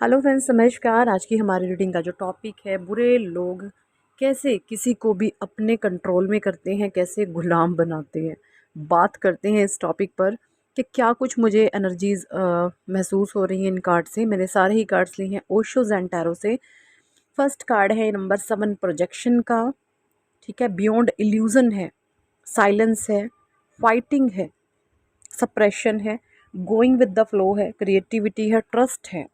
Hello friends, नमस्कार। आज की हमारी रीडिंग का जो टॉपिक है, बुरे लोग कैसे किसी को भी अपने कंट्रोल में करते हैं, कैसे गुलाम बनाते हैं। बात करते हैं इस टॉपिक पर कि क्या कुछ मुझे एनर्जीज महसूस हो रही हैं इन कार्ड से। मैंने सारे ही कार्ड्स लिए हैं ओशो एंड टैरो से। फर्स्ट कार्ड है नंबर 7, प्रोजेक्शन का। ठीक है, बियॉन्ड इल्यूजन है, साइलेंस है, फाइटिंग है, सप्रेशन है, गोइंग विद द फ्लो है, क्रिएटिविटी है, ट्रस्ट है,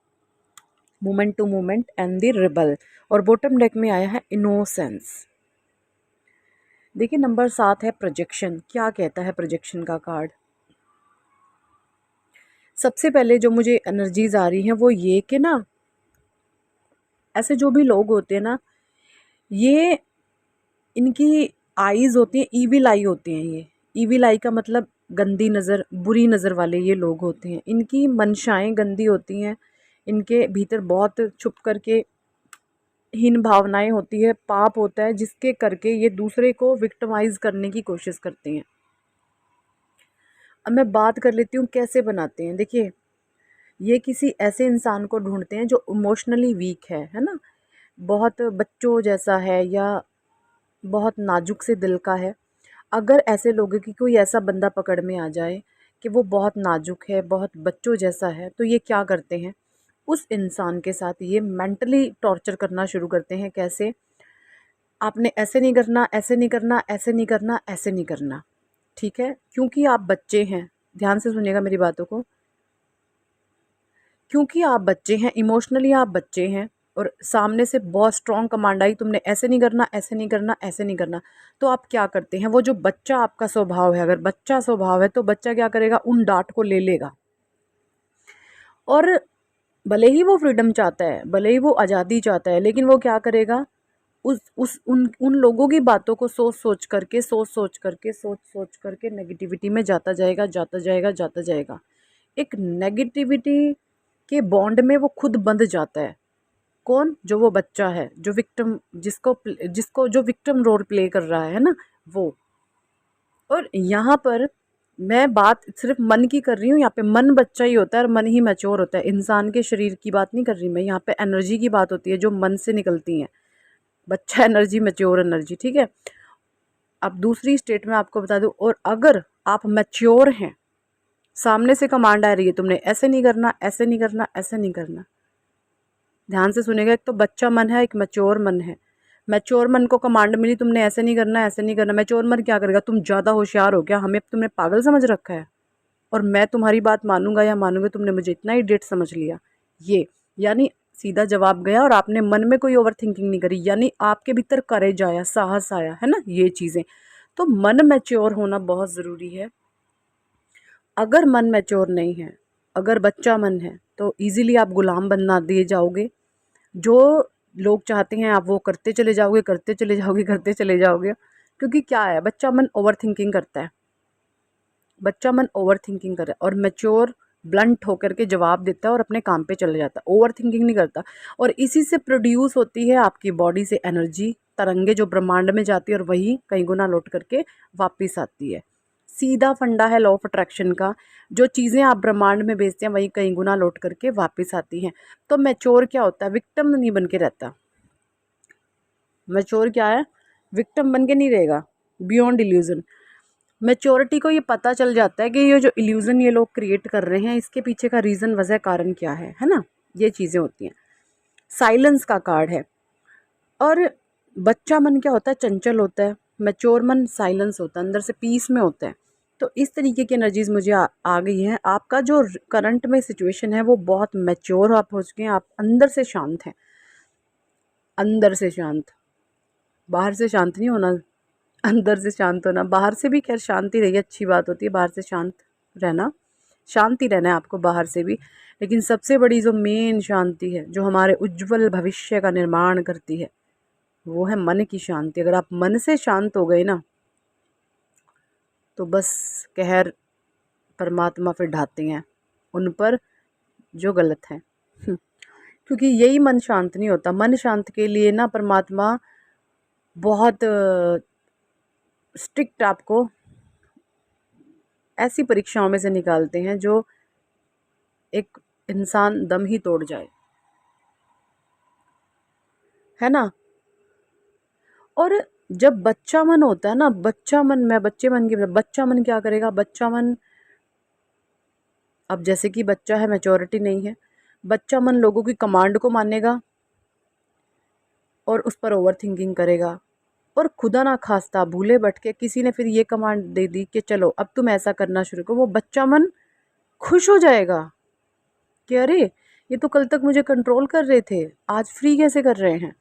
moment to moment and the rebel. और बॉटम डेक में आया है इनोसेंस। देखिए नंबर 7 है प्रोजेक्शन। क्या कहता है प्रोजेक्शन का कार्ड? सबसे पहले जो मुझे एनर्जीज आ रही हैं वो ये कि ना, ऐसे जो भी लोग होते हैं ना, ये इनकी आईज होती हैं, ईविल आई होती हैं। ये ईविल आई का मतलब गंदी नज़र, बुरी नज़र वाले ये लोग होते हैं। इनकी मंशाएं गंदी होती हैं, इनके भीतर बहुत छुप करके हीन भावनाएं होती है, पाप होता है, जिसके करके ये दूसरे को विक्टिमाइज करने की कोशिश करते हैं। अब मैं बात कर लेती हूँ कैसे बनाते हैं। देखिए, ये किसी ऐसे इंसान को ढूंढते हैं जो इमोशनली वीक है ना, बहुत बच्चों जैसा है या बहुत नाजुक से दिल का है। अगर ऐसे लोगों की कोई ऐसा बंदा पकड़ में आ जाए कि वो बहुत नाजुक है, बहुत बच्चों जैसा है, तो ये क्या करते हैं, उस इंसान के साथ ये मेंटली टॉर्चर करना शुरू करते हैं। कैसे? आपने ऐसे नहीं करना, ऐसे नहीं करना, ऐसे नहीं करना, ऐसे नहीं करना। ठीक है, क्योंकि आप बच्चे हैं। ध्यान से सुनिएगा मेरी बातों को। क्योंकि आप बच्चे हैं, इमोशनली आप बच्चे हैं, और सामने से बहुत स्ट्रॉन्ग कमांड आई, तुमने ऐसे नहीं करना, ऐसे नहीं करना, ऐसे नहीं करना। तो आप क्या करते हैं, वो जो बच्चा आपका स्वभाव है, अगर बच्चा स्वभाव है तो बच्चा क्या करेगा, उन डांट को ले लेगा। और भले ही वो फ्रीडम चाहता है, भले ही वो आज़ादी चाहता है, लेकिन वो क्या करेगा, उस उन लोगों की बातों को सोच सोच करके नेगेटिविटी में जाता जाएगा, जाता जाएगा, जाता जाएगा। एक नेगेटिविटी के बॉन्ड में वो खुद बंध जाता है। कौन? जो वो बच्चा है, जो विक्टिम, जिसको जो विक्टिम रोल प्ले कर रहा है ना, वो। और यहाँ पर मैं बात सिर्फ मन की कर रही हूँ। यहाँ पे मन बच्चा ही होता है और मन ही मैच्योर होता है। इंसान के शरीर की बात नहीं कर रही मैं, यहाँ पे एनर्जी की बात होती है जो मन से निकलती है। बच्चा एनर्जी, मैच्योर एनर्जी। ठीक है, अब दूसरी स्टेट में आपको बता दूं, और अगर आप मैच्योर हैं, सामने से कमांड आ रही है, तुमने ऐसे नहीं करना, ऐसे नहीं करना, ऐसे नहीं करना। ध्यान से सुनेगा, एक तो बच्चा मन है, एक मैच्योर मन है। मैच्योर मन को कमांड मिली, तुमने ऐसे नहीं करना, ऐसे नहीं करना। मैच्योर मन क्या करेगा, तुम ज़्यादा होशियार हो क्या, हमें तुमने पागल समझ रखा है और मैं तुम्हारी बात मानूंगा या मानूंगा, तुमने मुझे इतना ही डेट समझ लिया। ये यानी सीधा जवाब गया, और आपने मन में कोई ओवर थिंकिंग नहीं करी, यानी आपके भीतर करेज आया, साहस आया, है ना, ये चीज़ें। तो मन मैच्योर होना बहुत ज़रूरी है। अगर मन मैच्योर नहीं है, अगर बच्चा मन है, तो इजीली आप गुलाम बना दिए जाओगे। जो लोग चाहते हैं आप वो करते चले जाओगे, करते चले जाओगे, करते चले जाओगे। क्योंकि क्या है, बच्चा मन ओवर थिंकिंग करता है। बच्चा मन ओवर थिंकिंग कर रहा है, और मैच्योर ब्लंट होकर के जवाब देता है और अपने काम पे चले जाता है, ओवर थिंकिंग नहीं करता। और इसी से प्रोड्यूस होती है आपकी बॉडी से एनर्जी, तरंगे जो ब्रह्मांड में जाती है और वही कई गुना लौट करके वापस आती है। सीधा फंडा है लॉ ऑफ अट्रैक्शन का। जो चीज़ें आप ब्रह्मांड में भेजते हैं वही कई गुना लौट करके वापस आती हैं। तो मैच्योर क्या होता है, विक्टिम नहीं बन के रहता। मैच्योर क्या है, विक्टिम बन के नहीं रहेगा, बियॉन्ड इल्यूजन। मैच्योरिटी को ये पता चल जाता है कि ये जो इल्यूज़न ये लोग क्रिएट कर रहे हैं, इसके पीछे का रीज़न, वजह, कारण क्या है ना, ये चीज़ें होती हैं। साइलेंस का कार्ड है। और बच्चा मन क्या होता है, चंचल होता है। मैच्योर मन साइलेंस होता है, अंदर से पीस में होता है। तो इस तरीके की एनर्जीज मुझे आ गई हैं। आपका जो करंट में सिचुएशन है वो बहुत मैच्योर आप हो चुके हैं, आप अंदर से शांत हैं, अंदर से शांत। बाहर से शांत नहीं होना, अंदर से शांत होना। बाहर से भी खैर शांति रही अच्छी बात होती है, बाहर से शांत रहना, शांति रहना है आपको बाहर से भी। लेकिन सबसे बड़ी जो मेन शांति है, जो हमारे उज्जवल भविष्य का निर्माण करती है, वो है मन की शांति। अगर आप मन से शांत हो गए ना, तो बस कहर परमात्मा फिर ढाते हैं उन पर जो गलत है। क्योंकि यही मन शांत नहीं होता। मन शांत के लिए ना परमात्मा बहुत स्ट्रिक्ट आपको ऐसी परीक्षाओं में से निकालते हैं जो एक इंसान दम ही तोड़ जाए। है ना। और जब बच्चा मन होता है ना, बच्चा मन, मैं बच्चे मन की, बच्चा मन क्या करेगा, बच्चा मन, अब जैसे कि बच्चा है, मैच्योरिटी नहीं है, बच्चा मन लोगों की कमांड को मानेगा और उस पर ओवर थिंकिंग करेगा। और खुदा ना खास्ता भूले भटके किसी ने फिर ये कमांड दे दी कि चलो अब तुम ऐसा करना शुरू करो, वो बच्चा मन खुश हो जाएगा कि अरे ये तो कल तक मुझे कंट्रोल कर रहे थे, आज फ्री कैसे कर रहे हैं।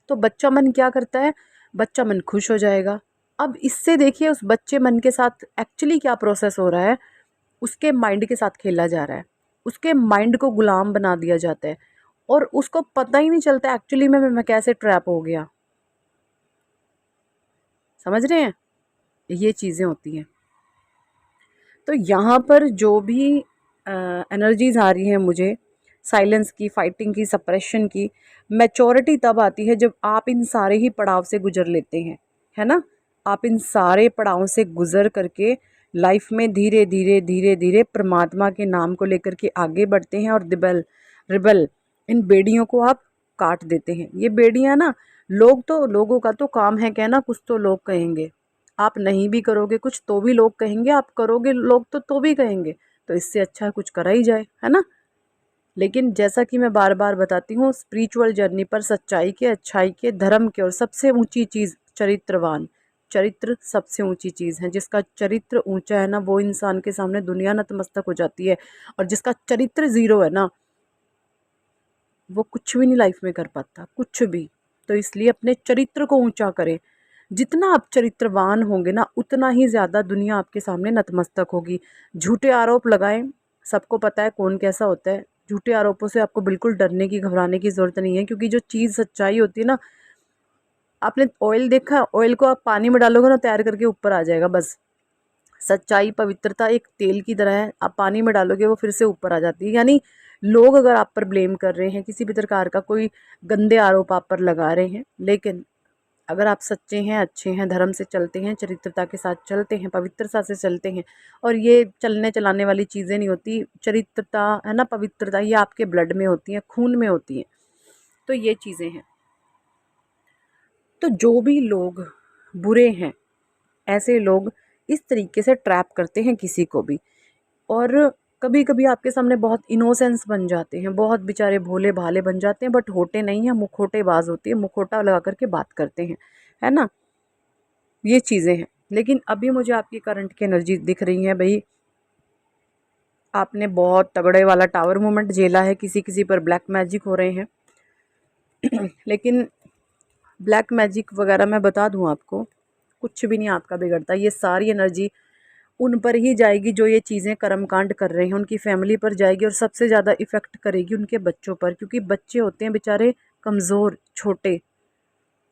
तो बच्चा मन क्या करता है, बच्चा मन खुश हो जाएगा। अब इससे देखिए उस बच्चे मन के साथ एक्चुअली क्या प्रोसेस हो रहा है, उसके माइंड के साथ खेला जा रहा है, उसके माइंड को गुलाम बना दिया जाता है और उसको पता ही नहीं चलता एक्चुअली में मैं कैसे ट्रैप हो गया। समझ रहे हैं, ये चीज़ें होती हैं। तो यहाँ पर जो भी एनर्जीज आ रही हैं मुझे, साइलेंस की, फाइटिंग की, सप्रेशन की, मैच्योरिटी तब आती है जब आप इन सारे ही पड़ाव से गुजर लेते हैं, है ना। आप इन सारे पड़ावों से गुजर करके लाइफ में धीरे धीरे धीरे धीरे परमात्मा के नाम को लेकर के आगे बढ़ते हैं और रिबल रिबल इन बेड़ियों को आप काट देते हैं। ये बेड़ियां ना, लोगों का तो काम है कहना, कुछ तो लोग कहेंगे। आप नहीं भी करोगे कुछ तो भी लोग कहेंगे, आप करोगे लोग तो भी कहेंगे। तो इससे अच्छा कुछ करा ही जाए, है ना। लेकिन जैसा कि मैं बार बार बताती हूँ, स्पिरिचुअल जर्नी पर सच्चाई के, अच्छाई के, धर्म के और सबसे ऊंची चीज़ चरित्रवान, चरित्र सबसे ऊंची चीज़ है। जिसका चरित्र ऊंचा है ना, वो इंसान के सामने दुनिया नतमस्तक हो जाती है। और जिसका चरित्र ज़ीरो है ना, वो कुछ भी नहीं लाइफ में कर पाता, कुछ भी। तो इसलिए अपने चरित्र को ऊंचा करें। जितना आप चरित्रवान होंगे ना, उतना ही ज़्यादा दुनिया आपके सामने नतमस्तक होगी। झूठे आरोप लगाएं, सबको पता है कौन कैसा होता है। झूठे आरोपों से आपको बिल्कुल डरने की, घबराने की ज़रूरत नहीं है, क्योंकि जो चीज़ सच्चाई होती है ना, आपने ऑयल देखा, ऑयल को आप पानी में डालोगे ना, तैयार करके ऊपर आ जाएगा बस। सच्चाई, पवित्रता एक तेल की तरह है, आप पानी में डालोगे वो फिर से ऊपर आ जाती है। यानी लोग अगर आप पर ब्लेम कर रहे हैं, किसी भी प्रकार का कोई गंदे आरोप आप पर लगा रहे हैं, लेकिन अगर आप सच्चे हैं, अच्छे हैं, धर्म से चलते हैं, चरित्रता के साथ चलते हैं, पवित्रता से चलते हैं, और ये चलने चलाने वाली चीज़ें नहीं होती, चरित्रता है ना, पवित्रता, ये आपके ब्लड में होती हैं, खून में होती हैं। तो ये चीज़ें हैं। तो जो भी लोग बुरे हैं, ऐसे लोग इस तरीके से ट्रैप करते हैं किसी को भी। और कभी कभी आपके सामने बहुत इनोसेंस बन जाते हैं, बहुत बेचारे भोले भाले बन जाते हैं, बट होते नहीं हैं, मुखोटेबाज होती है, मुखोटा लगा करके बात करते हैं, है ना। ये चीज़ें हैं। लेकिन अभी मुझे आपकी करंट की एनर्जी दिख रही है भाई, आपने बहुत तगड़े वाला टावर मूवमेंट झेला है, किसी किसी पर ब्लैक मैजिक हो रहे हैं। लेकिन ब्लैक मैजिक वगैरह मैं बता दूं आपको, कुछ भी नहीं आपका बिगड़ता। ये सारी एनर्जी उन पर ही जाएगी जो ये चीज़ें कर्मकांड कर रहे हैं, उनकी फैमिली पर जाएगी, और सबसे ज़्यादा इफ़ेक्ट करेगी उनके बच्चों पर, क्योंकि बच्चे होते हैं बेचारे कमज़ोर, छोटे,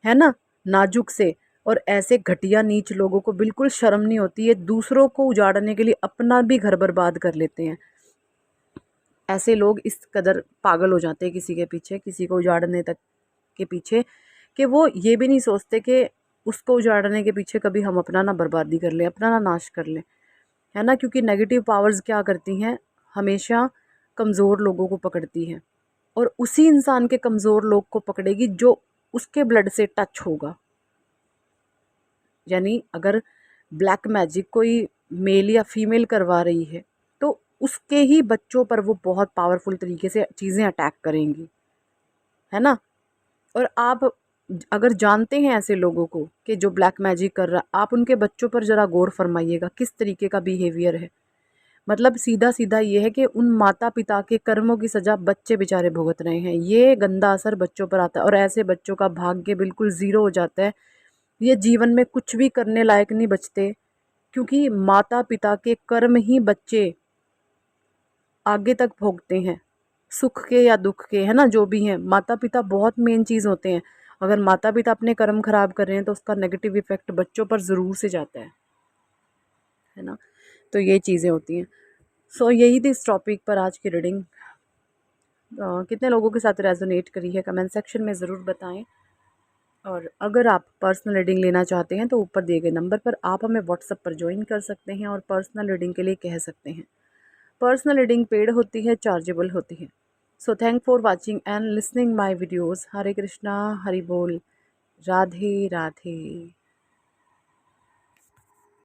है ना, नाजुक से। और ऐसे घटिया नीच लोगों को बिल्कुल शर्म नहीं होती, ये दूसरों को उजाड़ने के लिए अपना भी घर बर्बाद कर लेते हैं। ऐसे लोग इस कदर पागल हो जाते हैं किसी के पीछे, किसी को उजाड़ने तक के पीछे, कि वो ये भी नहीं सोचते कि उसको उजाड़ने के पीछे कभी हम अपना ना बर्बादी कर लें, अपना ना नाश कर लें, है ना। क्योंकि नेगेटिव पावर्स क्या करती हैं, हमेशा कमज़ोर लोगों को पकड़ती हैं, और उसी इंसान के कमज़ोर लोग को पकड़ेगी जो उसके ब्लड से टच होगा। यानी अगर ब्लैक मैजिक कोई मेल या फीमेल करवा रही है, तो उसके ही बच्चों पर वो बहुत पावरफुल तरीके से चीज़ें अटैक करेंगी, है ना। और आप अगर जानते हैं ऐसे लोगों को कि जो ब्लैक मैजिक कर रहा, आप उनके बच्चों पर ज़रा गौर फरमाइएगा किस तरीके का बिहेवियर है। मतलब सीधा सीधा ये है कि उन माता पिता के कर्मों की सज़ा बच्चे बेचारे भुगत रहे हैं, ये गंदा असर बच्चों पर आता है, और ऐसे बच्चों का भाग्य बिल्कुल ज़ीरो हो जाता है। ये जीवन में कुछ भी करने लायक नहीं बचते, क्योंकि माता पिता के कर्म ही बच्चे आगे तक भोगते हैं, सुख के या दुख के, है ना, जो भी हैं। माता पिता बहुत मेन चीज़ होते हैं। अगर माता पिता अपने कर्म खराब कर रहे हैं तो उसका नेगेटिव इफेक्ट बच्चों पर ज़रूर से जाता है ना। तो ये चीज़ें होती हैं। सो यही थी इस टॉपिक पर आज की रीडिंग। कितने लोगों के साथ रेजोनेट करी है कमेंट सेक्शन में ज़रूर बताएं। और अगर आप पर्सनल रीडिंग लेना चाहते हैं तो ऊपर दिए गए नंबर पर आप हमें व्हाट्सएप पर ज्वाइन कर सकते हैं और पर्सनल रीडिंग के लिए कह सकते हैं। पर्सनल रीडिंग पेड होती है, चार्जेबल होती है। So thank for watching and listening my videos. Hare Krishna, Hari बोल, राधे राधे।